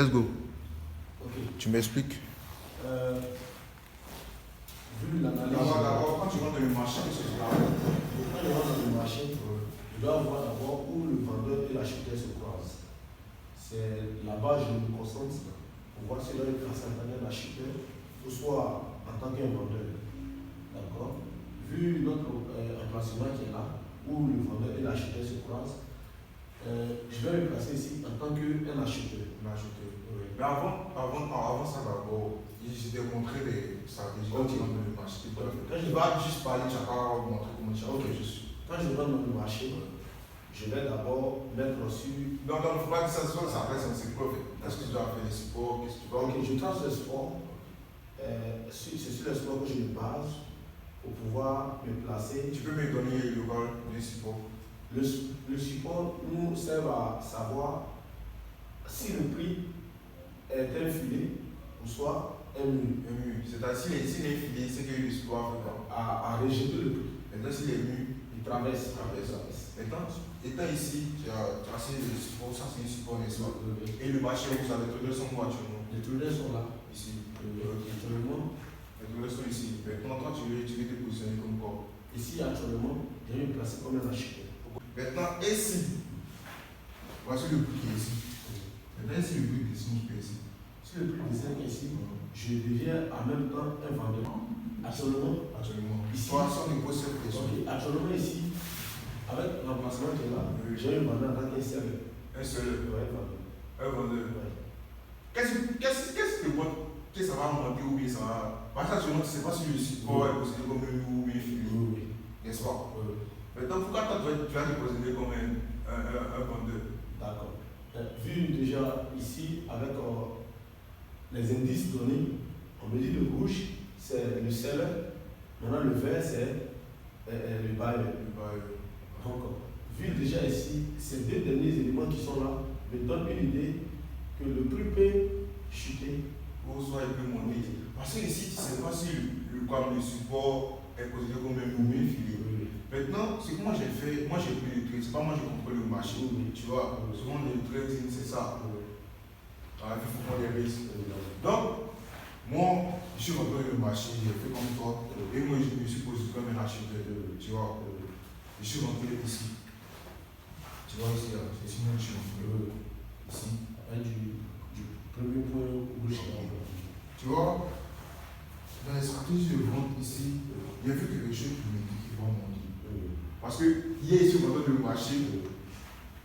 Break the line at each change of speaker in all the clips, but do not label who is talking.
let's go.
Ok.
Tu m'expliques?
Vu l'analyse.
D'abord, quand tu rentres dans le marché, qu'est-ce que tu as?
Quand je rentre dans le marché, je dois voir d'abord où le vendeur et l'acheteur se croisent. C'est là-bas que je me concentre pour voir si là il place en tant qu'acheteur ou soit en tant qu'un vendeur. D'accord? Vu notre emplacement qui est là, où le vendeur et l'acheteur se croisent, je vais me placer ici en tant qu'un acheteur.
Oui. Mais avant ça, d'abord, je t'ai montré les stratégies quand tu rentres dans le marché.
Quand
Tu vas juste parler, tu vas pas montrer comment tu as fait.
Quand je rentre dans le marché, je vais d'abord mettre sur.
Non, il ne faut pas que ça soit ça reste un support. Qu'est-ce que tu dois faire les supports? Qu'est-ce que tu vas.
Ok, je trace le sport. C'est sur le sport que je me base pour pouvoir me placer.
Tu peux me donner le rôle du support?
Le support nous sert à savoir si le prix est un filet ou soit un mur.
C'est-à-dire s'il est filé, c'est que le support
à rejeter le prix.
Maintenant, s'il est mûr,
il traverse.
Maintenant, étant ici, tu as tracé le support, ça c'est le support, n'est-ce pas? Et le marché, vous savez, les traders sont où actuellement?
Les traders sont là.
Ici.
Actuellement.
Les traders sont ici. Maintenant, toi, tu veux te positionner comme quoi?
Ici, actuellement, je vais me placer comme un acheteur.
Maintenant, ici, voici le prix qui est ici. Maintenant, si le prix descend ici.
Si le prix descend ici, je deviens en même temps un vendeur. Actuellement.
Ici,
actuellement ici, avec l'emplacement qui est là, j'ai un vendeur en tant qu'un seul.
Un seul.
Un
vendeur. Qu'est-ce que ça va monter ou bien ça va. Parce que tu ne sais pas si le support est considéré comme un ou bien fini. N'est-ce pas? Maintenant, pourquoi toi tu vas te considérer comme un vendeur?
D'accord. Vu déjà ici, avec les indices donnés, on me dit le rouge, c'est le seller. Maintenant, le vert, c'est le buyer. Donc, vu déjà ici, ces deux derniers éléments qui sont là me donnent une idée que le prix peut chuter.
Ou soit il peut monter. Parce que ici, tu ne sais pas si le support est considéré comme un ou bien fini. Maintenant, ce que moi j'ai fait, moi j'ai pris le trade, c'est pas moi j'ai contrôlé le marché. Tu vois, souvent le trading, c'est ça. Il faut prendre des risques. Donc, moi, je suis rentré dans le marché, j'ai fait comme toi, et moi je me suis posé comme un acheteur. Tu vois, je suis rentré ici. Tu vois ici, là, c'est sinon je suis rentré ici.
Du premier point rouge.
Tu vois, dans les stratégies de vente ici, il y a vu quelque chose qui me dit qu'ils vont monter. Parce que hier ici, au moment du marché,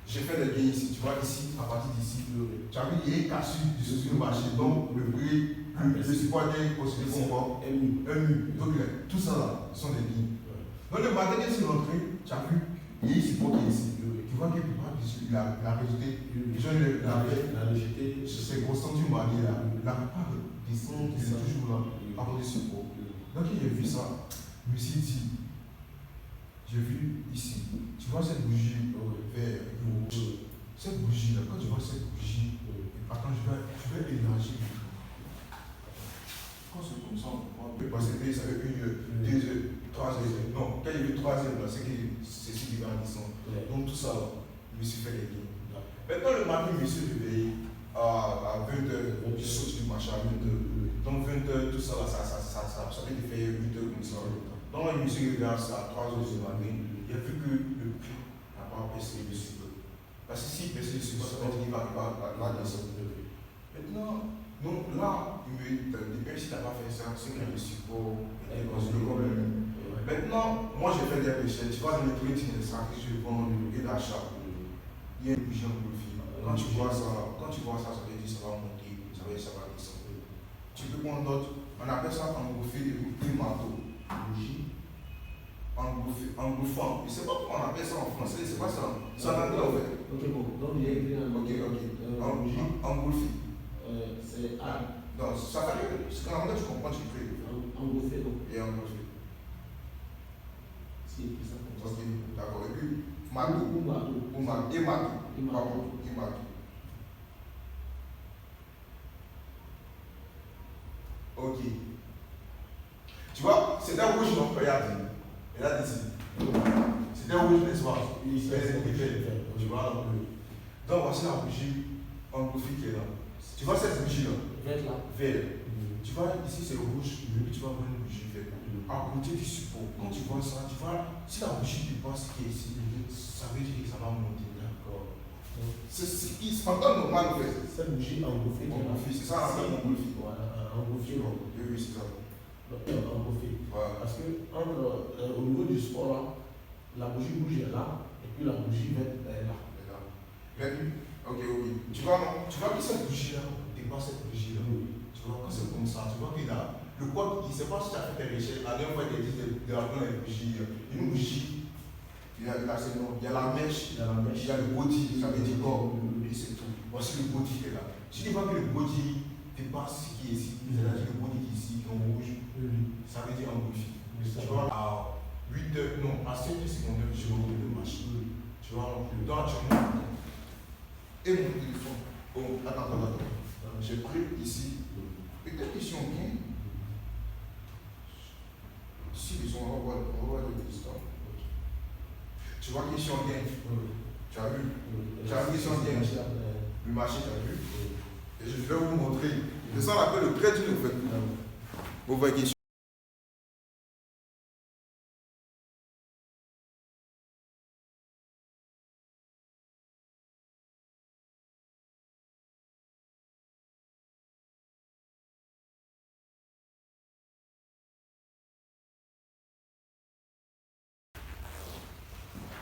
j'ai fait des gains ici. Tu vois ici, à partir d'ici, tu as vu, il y a une cassure sur le marché. Donc le prix, le support est considéré comme quoi? Un mur. Donc tout ça là, sont des gains. Donc le matin, quand tu es rentré, tu as vu, il y a un support qui est ici. Tu vois qu'il il a rejeté.
La rejeté.
C'est constant du marié là. La plupart des sons qui sont toujours là, à cause du support. Donc j'ai vu ça, je me suis dit, j'ai vu ici, tu vois cette bougie vert, cette bougie là, quand tu vois cette bougie, attends, je vais élargir le truc. Quand c'est comme ça, on peut passer ça avec une, deux heures, 3 heures. Non, quand il y a eu 3 heures là, c'est ce qui va descendre. Donc tout ça là, je me suis fait les gains. Maintenant le matin, je me suis réveillé à 20h, je saute du marché à 20h. Donc 20h, tout ça là, ça fait de faire 8h comme ça. Donc je me suis réveillé à 3h du matin. Il a vu que le prix n'a pas baissé le support. Parce que si il baisse le support, ça veut dire qu'il va descendre. Maintenant, donc là, même si tu n'as pas fait ça, c'est que le support est considéré comme un. Maintenant, moi j'ai fait des recherches. Tu vois, dans le trading, les stratégies de vente et d'achat, il y a une bougie en profil. Quand tu vois ça, ça veut dire que ça va monter, ça veut dire que ça va descendre. Tu peux prendre d'autres, on appelle ça engouffé de primato. Bougie. Engouffant. Je ne sais pas pourquoi on appelle ça en français, c'est pas ça. C'est en anglais en fait.
Ok, bon, donc il y a écrit en anglais.
Engouffé.
C'est A.
Non, ça veut dire que quand tu comprends, tu fais.
Engouffé, donc.
Et engouffé.
Si, c'est ça.
Ok, d'accord. Et puis, Matou. Imatou. Ok. Tu vois, c'est un rouge, non? Regarde. Regarde ici. C'est un rouge, n'est-ce pas?
Oui, c'est
tu vois, donc voici la bougie engouffée qui est là. Tu vois cette bougie-là?
Vert là.
Vert. Tu vois, ici c'est rouge, et puis tu vas voir une bougie verte. À côté du support, quand tu vois ça, tu vois, si la bougie dépasse qui est ici, ça veut dire que ça va monter.
D'accord.
C'est ce qui se passe normal en fait.
Cette bougie engouffrée.
Engouffrée, c'est ça, engouffrée.
Voilà, engouffrée.
Oui, c'est ça.
Engouffrée.
Voilà.
Parce que au niveau du sport là, la bougie rouge est là, et puis la bougie verte est là.
Ok. Tu vois que cette bougie-là dépasse cette bougie-là. Tu vois, quand c'est comme ça, tu vois qu'il a le code, il ne sait pas si tu as fait tes recherches. La dernière fois, il a dit de la prendre une bougie. Une bougie, il y a la mèche, il y a le body, ça veut dire corps, et c'est tout. Voici le body qui est là. Si tu vois que le body dépasse ce qui est ici, c'est-à-dire le body qui est ici, en rouge, ça veut dire en rouge. Tu vois, à 8h, non, à 7h secondaires, je roule le match. Tu vois, donc actuellement, et mon téléphone. Bon, attends. J'ai pris ici. Peut-être que si on gagne, si ils sont on va voir le distance. Tu vois que si on gagne, tu as vu? Tu as vu si on gagne, le marché, tu as vu? Et je vais vous montrer. C'est ça qu'on appelle le trading en fait. Vous voyez question.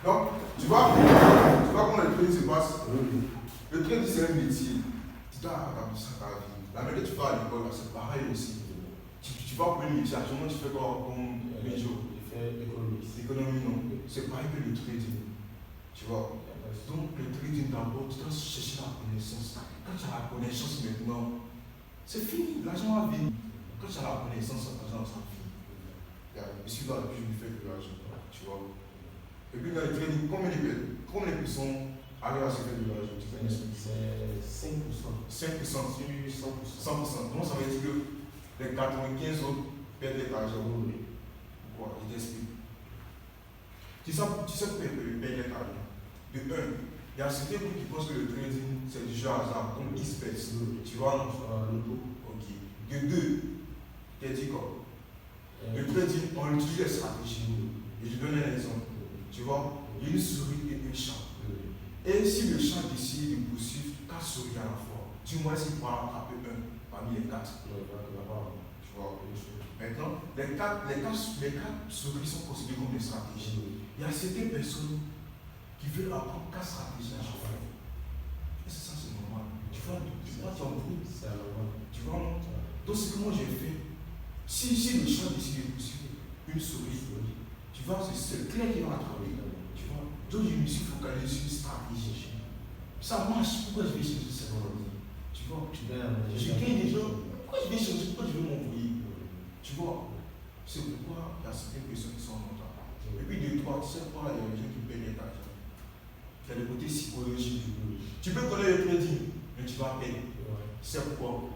Donc, tu vois comment le trading se passe? Le trading, c'est un métier. Tu dois apprendre ça dans ta vie. La même que tu vas à l'école, c'est pareil aussi. Tu vas pour une métier, actuellement tu fais quoi comme métier?
Je fais économie.
Économie, non. C'est pareil que le trading. Tu vois? Donc, le trading d'abord, tu dois chercher la connaissance. Quand tu as la connaissance maintenant, c'est fini. L'argent va venir. Quand tu as la connaissance, l'argent va venir. Et si dans la vie, je fais de l'argent. Tu vois? Et puis dans le trading, combien les personnes arrivent à se faire de l'argent?
C'est 5%.
5%. 100%. Donc ça veut dire que les 95 autres perdent de l'argent. Pourquoi? Je t'explique. Tu sais pourquoi ils perdent de l'argent? De 1, il y a certains qui pensent que le trading c'est du jeu à hasard, comme espèce. Tu vois? Ok. De 2, tu as dit quoi? Le trading, on utilise les stratégies. Et je donne un exemple. Tu vois, il y a une souris et un chat. Et si le chat décide de poursuivre 4 souris à la fois, dis-moi s'il pourra attraper un parmi les 4. Tu vois. Maintenant, les 4 souris sont considérées comme des stratégies. Il y a certaines personnes qui veulent apprendre 4 stratégies à chaque fois. Et ça, c'est normal. Tu vois, tu vois, tu vois, non? Donc, ce que moi j'ai fait, si le chat décide de poursuivre une souris, tu vois, c'est clair qu'il va attraper. Tu vois? Donc je me suis focalisé sur une stratégie. Ça marche, pourquoi je vais changer cette stratégie? Tu vois? Je gagne des gens. Pourquoi je vais changer? Pourquoi je vais m'envoyer? Tu vois? C'est pourquoi il y a certaines personnes qui sont en retard. Et puis de toi, tu sais quoi, il y a des gens qui payent l'argent. Il y a le côté psychologique. Tu peux connaître le trading, mais tu vas payer. C'est pourquoi?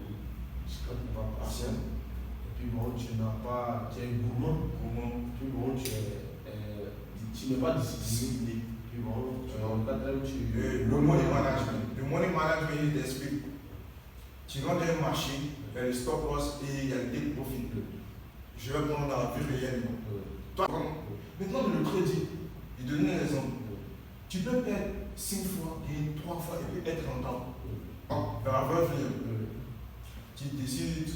Puis bon, tu n'as pas, tu es gourmand. Puis bon, tu n'es pas discipliné. Puis bon,
le money management. Le money management, il t'explique. Tu rentres dans un marché, il y a le stop loss et il y a le take profit. Je vais prendre dans la vie réelle. Toi, maintenant, dans le trading, je donne un exemple. Tu peux perdre 5 fois, gagner 3 fois et puis être rentable. Vers la veuve, tu décides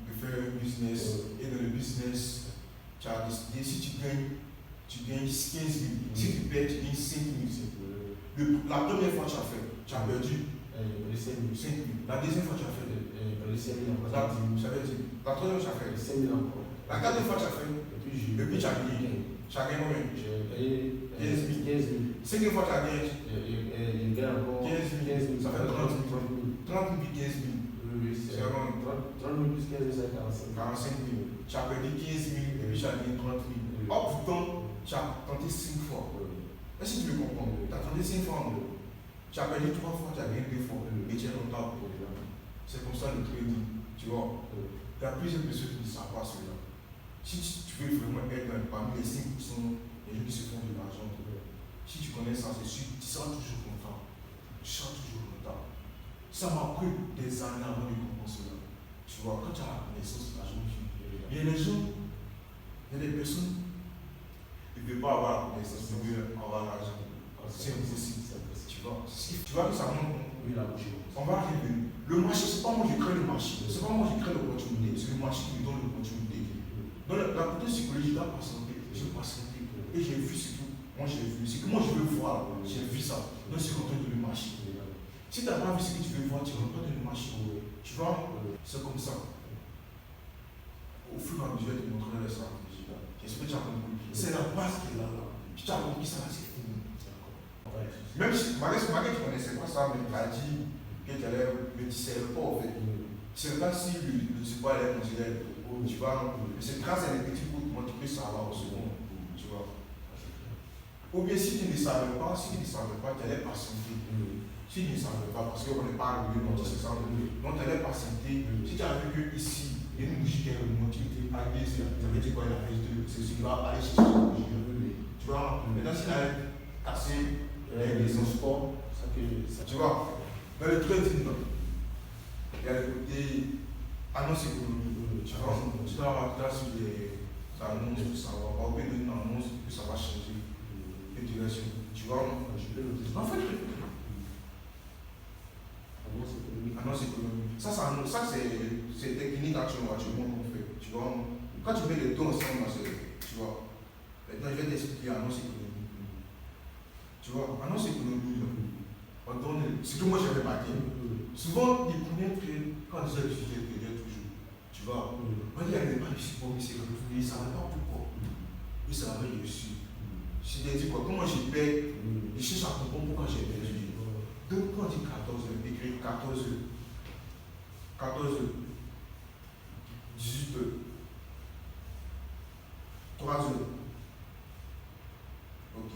de faire un business et dans le business, tu as décidé si tu gagnes 15 000. Si tu perds, tu gagnes 5 000. La première fois tu as perdu 5 000. La deuxième fois tu as fait la troisième fois tu as fait
5 000 encore.
La quatrième fois tu as fait et puis tu as gagné. Tu as gagné combien? 15 000. Cinquième fois tu as gagné.
Il gagne encore
15 000. Ça fait 30 000. 30 000 puis 15 000.
C'est 30 000 plus 15 000, c'est
45 000. Tu as perdu 15 000 et puis tu as gagné 30 000. Or pourtant, tu as tenté 5 fois. Est-ce que tu le comprends? Tu as tenté 5 fois en gros. Tu as perdu 3 fois, tu as gagné 2 fois. Et tu es rentable. C'est comme ça le trading. Tu vois? Il y a plusieurs personnes qui ne savent pas cela. Si tu veux vraiment être parmi les 5% des gens qui se font de l'argent, si tu connais ça, c'est sûr, tu seras toujours content. Tu seras toujours content. Ça m'a pris des années avant de comprendre cela. Tu vois, quand tu as la connaissance, la chose, il y a des gens, il y a des personnes, ils ne veulent pas avoir la connaissance, ils veulent avoir l'argent. C'est impossible. Tu vois que ça monte. On va arriver. Le marché, c'est pas moi qui crée le marché. C'est pas moi qui crée l'opportunité. C'est le marché qui me donne l'opportunité. Dans la côté psychologique, j'ai patienté. Et j'ai vu ce que moi j'ai vu. C'est que moi je veux voir. J'ai vu ça. Donc c'est quand on le marché. Si tu n'as pas vu ce que tu veux voir, tu rentres pas dans le marché. Tu vois, c'est comme ça. Au fur et à mesure, tu montrerai les stratégies. Qu'est-ce que tu as compris? C'est la base qui est là. Tu as compris ça, c'est fini. Même si Marie ne connaissait pas ça, mais elle a dit qu'elle allait me disait pas en fait. C'est pas si le support allait considérer. Tu vois, c'est grâce à les petits bouts que tu peux savoir au second. Tu vois. Ou bien si tu ne savais pas, tu allais patienter. Si tu ne savais pas, parce qu'on n'est pas arrivé dans ce sens, donc tu allais patienter. Si tu as vu que ici, il y a une bougie qui est remontée, tu es arrivé, ça veut dire quoi, il a fait c'est ce qui va aller chercher cette bougie. Tu vois, maintenant s'il a cassé les transports, tu vois, dans le trading, il y a le côté annonce économique. Tu vois, tu dois avoir là sur les annonces, tout ça va pas donner une annonce que ça va changer. Et tu restes, tu vois, en fait, annonce économique. Ça c'est technique actuellement qu'on fait. Tu vois, quand tu mets les deux ensemble, tu vois, maintenant je vais t'expliquer annonce économique. Tu vois, annonce économique, on donne ce que moi j'avais marqué. Souvent, les premiers traits, quand j'ai utilisé toujours, tu vois, on dit qu'il n'y avait pas réussi pour monsieur, il ne savait pas pourquoi. Il savait réussi. Je t'ai dit quoi, comment j'ai perdu, je cherche à comprendre pourquoi j'ai perdu. Donc, quand on dit 14 heures, écrit 14 heures, 18 heures, 3 heures. Ok.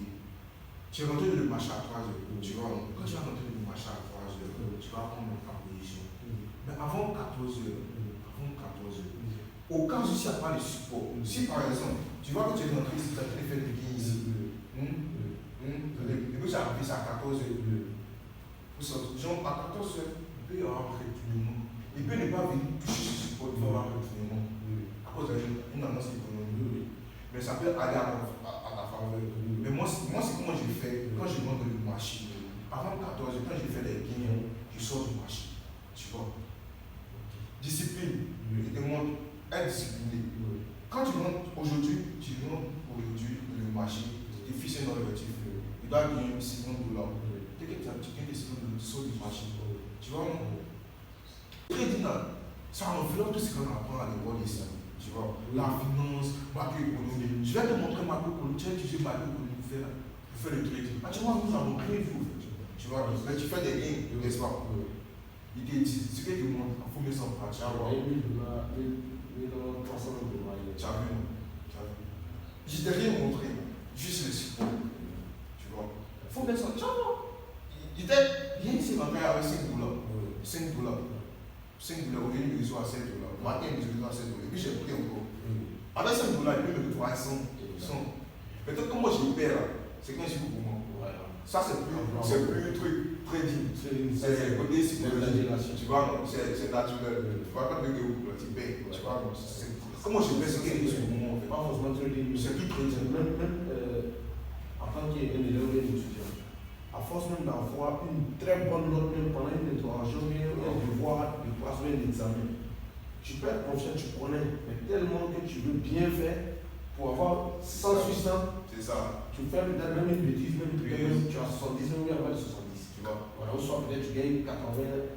Tu es rentré dans le marché à 3 heures. Tu vois, quand tu vas rentrer dans le marché à 3 heures, tu vas prendre ta position. Mais avant 14 heures, au cas où il n'y a pas de support, si par exemple, tu vois que tu es rentré ici, tu as fait des gains ici, et que tu as appris ça à 14 heures, genre à 14 heures, il peut y avoir un retournement. Il peut ne pas venir toucher ce support, il va y avoir un retournement. À cause d'une annonce économique. Mais ça peut aller à ta faveur. Mais moi, c'est comment je fais quand je monte dans le marché. Avant 14 heures, quand je fais des gains, je sors du marché. Tu vois. Discipline. Je te montre être discipliné. Quand tu rentres aujourd'hui, dans le marché, tu es fixé dans l'objectif. Tu dois gagner $50. Dès que tu gagnes des $50, tu sors du marché. Tu vois, très dynamique. Ça enveloppe tout ce qu'on apprend à l'école ici. Tu vois, la finance, macroéconomie. Je vais te montrer macroéconomie. Tu vas utiliser macroéconomie pour faire le trading. Tu vois, nous avons créé vous. Tu vois, mais tu fais des gains, n'est-ce pas? Il te dit, ce que tu montres, il faut mettre ça en pratique. Tu as vu, je t'ai rien montré, juste le support. Tu vois, il faut mettre ça. Tu vois, il était bien ici, ma mère avec $5. $5. Aujourd'hui, il me reçoit à $7. Matin, il me reçoit à $7. Et puis j'ai pris encore. Avec $5, il peut me retrouver à 100. Peut-être que moi je perds là, c'est quand je suis pour moi. Ça, c'est plus truc trading. C'est côté psychologique. Tu vois, c'est naturel. Tu vois, quand tu payes, tu vois, comment je perds, c'est quelque chose pour moi.
Pas forcément trading.
C'est plus trading.
Même en tant qu'élève étudiant, à force même d'avoir une très bonne note même pendant une intervention, un devoir de passer un examen, tu peux être confiant, tu connais, mais tellement que tu veux bien faire pour avoir 100%.
C'est ça.
Tu fais peut-être même une bêtise, même tu as 70, même avec 70. Tu vois. Voilà, ou soit peut-être tu gagnes 80,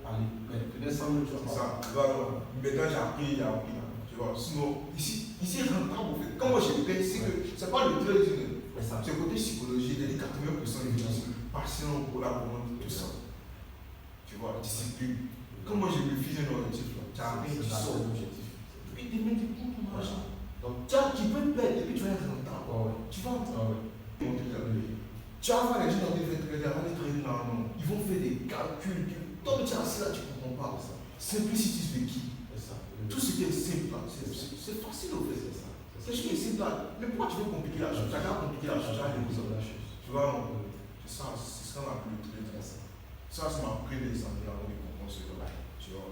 allez, peut-être 100 000, tu vois.
C'est ça. Maintenant j'ai appris. Tu vois. Sinon, ici rentable en fait. Quand moi j'ai payé, c'est pas le trading. C'est le côté psychologie, il y a 80% de patient, collaborant, tout ça. Tu vois, discipline. Quand moi j'ai refusé l'objectif, tu as appris, tu sors. Et tu mets du coup pour l'argent. Donc tu peux perdre et puis tu vas être rentable. Tu vas tu vas voir les gens dans des trader, non. Ils vont faire des calculs. Toi, tu es assis là, tu ne comprends pas. Simplicité de qui? Tout ce qui est simple là, c'est facile au fait. C'est ce qui est simple là. Mais pourquoi tu veux compliquer la chose? Tu as compliqué la chose. Tu vois, c'est ça, c'est ce qu'on a appelé le trading. Ça m'a pris des années avant de comprendre cela. Tu vois.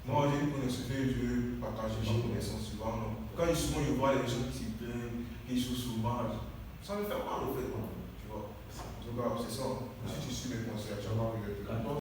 Moi, j'ai une connaissance, je veux partager ma connaissance souvent. Non. Quand souvent je vois les gens qui se plaignent, qui sont souvent, ça me fait mal au fait. Tu vois. En tout cas, c'est ça. Si tu suis mes conseils, tu vas